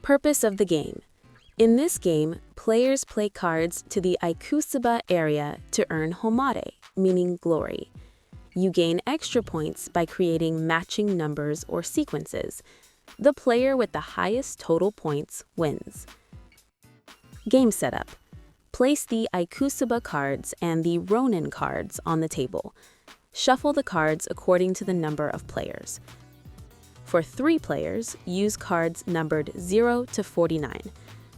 Purpose of the game. In this game, players play cards to the IKUSABA area to earn Homalet, meaning glory. You gain extra points by creating matching numbers or sequences. The player with the highest total points wins. Game setup. Place the IKUSABA cards and the RONIN cards on the table. Shuffle the cards according to the number of players. For 3 players, use cards numbered 0 to 49.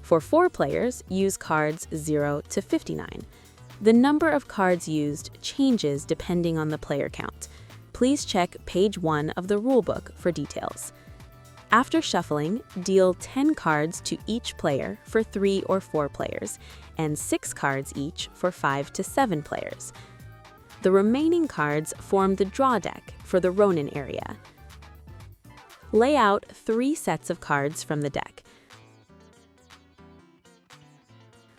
For 4 players, use cards 0 to 59. The number of cards used changes depending on the player count. Please check page 1 of the rulebook for details. After shuffling, deal 10 cards to each player for 3 or 4 players, and 6 cards each for 5 to 7 players. The remaining cards form the draw deck for the RONIN area. Lay out 3 sets of cards from the deck.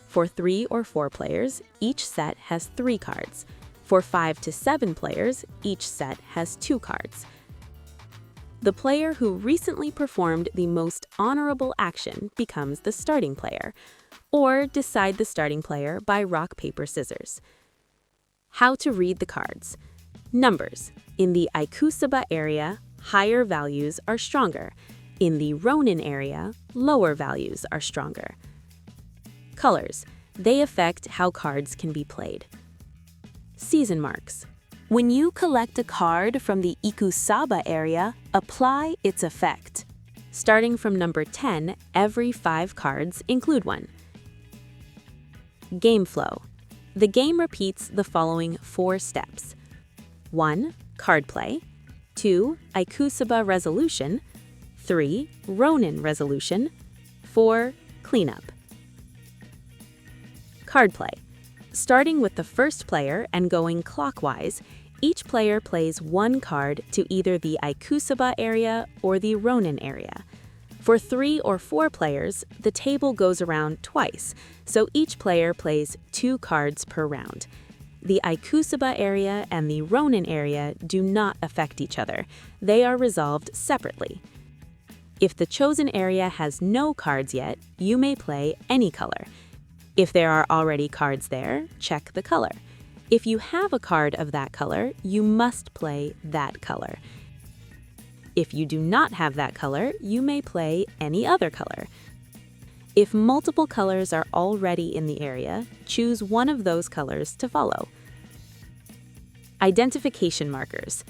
For 3 or 4 players, each set has 3 cards. For 5 to 7 players, each set has 2 cards. The player who recently performed the most honorable action becomes the starting player, or decide the starting player by rock, paper, scissors. How to read the cards. Numbers. In the IKUSABA area, higher values are stronger. In the RONIN area, lower values are stronger. Colors. They affect how cards can be played. Season marks. When you collect a card from the IKUSABA area, apply its effect. Starting from number 10, every 5 cards include one. Game flow. The game repeats the following 4 steps. 1. Card play. 2. IKUSABA Resolution. 3. RONIN Resolution. 4. Cleanup. Card play. Starting with the first player and going clockwise, each player plays 1 card to either the IKUSABA area or the RONIN area. For 3 or 4 players, the table goes around twice, so each player plays 2 cards per round. The IKUSABA area and the RONIN area do not affect each other. They are resolved separately. If the chosen area has no cards yet, you may play any color. If there are already cards there, check the color. If you have a card of that color, you must play that color. If you do not have that color, you may play any other color. If multiple colors are already in the area, choose one of those colors to follow. Identification markers.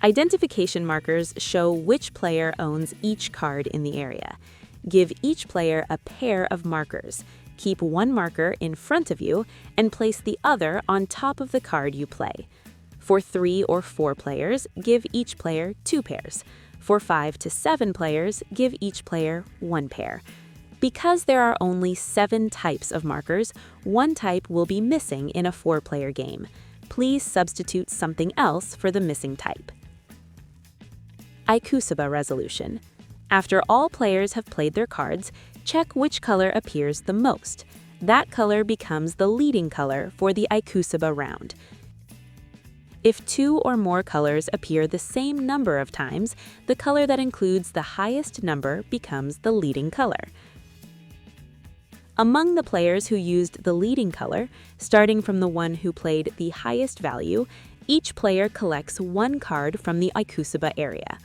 Identification markers show which player owns each card in the area. Give each player a pair of markers. Keep one marker in front of you and place the other on top of the card you play. For 3 or 4 players, give each player 2 pairs. For 5 to 7 players, give each player 1 pair. Because there are only 7 types of markers, 1 type will be missing in a 4-player game. Please substitute something else for the missing type. IKUSABA Resolution. After all players have played their cards, check which color appears the most. That color becomes the leading color for the IKUSABA round. If 2 or more colors appear the same number of times, the color that includes the highest number becomes the leading color. Among the players who used the leading color, starting from the one who played the highest value, each player collects 1 card from the IKUSABA area.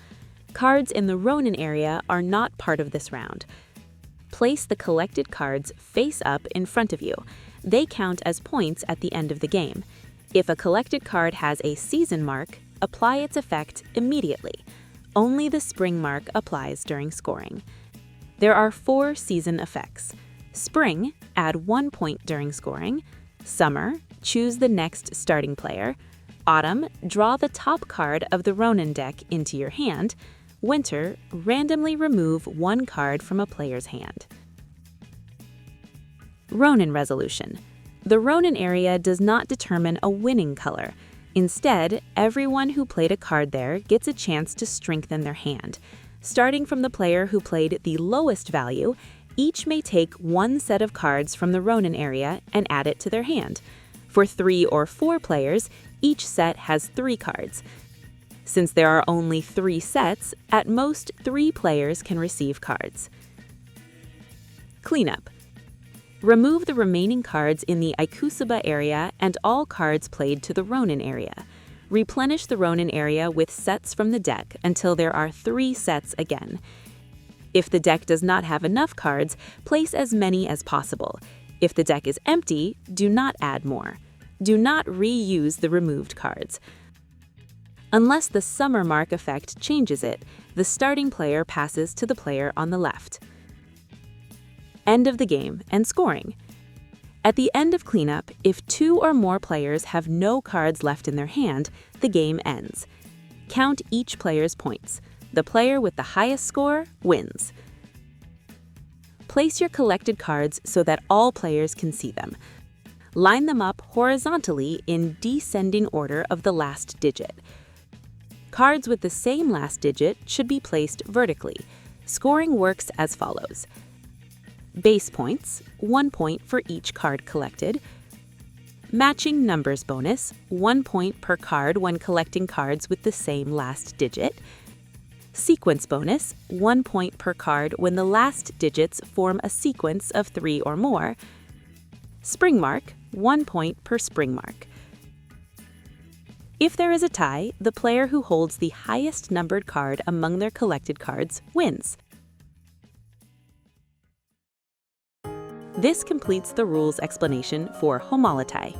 Cards in the RONIN area are not part of this round. Place the collected cards face up in front of you. They count as points at the end of the game. If a collected card has a season mark, apply its effect immediately. Only the spring mark applies during scoring. There are 4 season effects. Spring, add 1 point during scoring. Summer, choose the next starting player. Autumn, draw the top card of the RONIN deck into your hand. Winter, randomly remove 1 card from a player's hand. RONIN Resolution. The RONIN area does not determine a winning color. Instead, everyone who played a card there gets a chance to strengthen their hand. Starting from the player who played the lowest value, each may take 1 set of cards from the RONIN area and add it to their hand. For 3 or 4 players, each set has 3 cards. Since there are only 3 sets, at most 3 players can receive cards. Cleanup. Remove the remaining cards in the IKUSABA area and all cards played to the RONIN area. Replenish the RONIN area with sets from the deck until there are 3 sets again. If the deck does not have enough cards, place as many as possible. If the deck is empty, do not add more. Do not reuse the removed cards. Unless the summer mark effect changes it, the starting player passes to the player on the left. End of the game and scoring. At the end of cleanup, if 2 or more players have no cards left in their hand, the game ends. Count each player's points. The player with the highest score wins. Place your collected cards so that all players can see them. Line them up horizontally in descending order of the last digit. Cards with the same last digit should be placed vertically. Scoring works as follows. Base points, 1 point for each card collected. Matching numbers bonus, 1 point per card when collecting cards with the same last digit. Sequence bonus, 1 point per card when the last digits form a sequence of 3 or more. Spring mark, 1 point per spring mark. If there is a tie, the player who holds the highest numbered card among their collected cards wins. This completes the rules explanation for Homalet.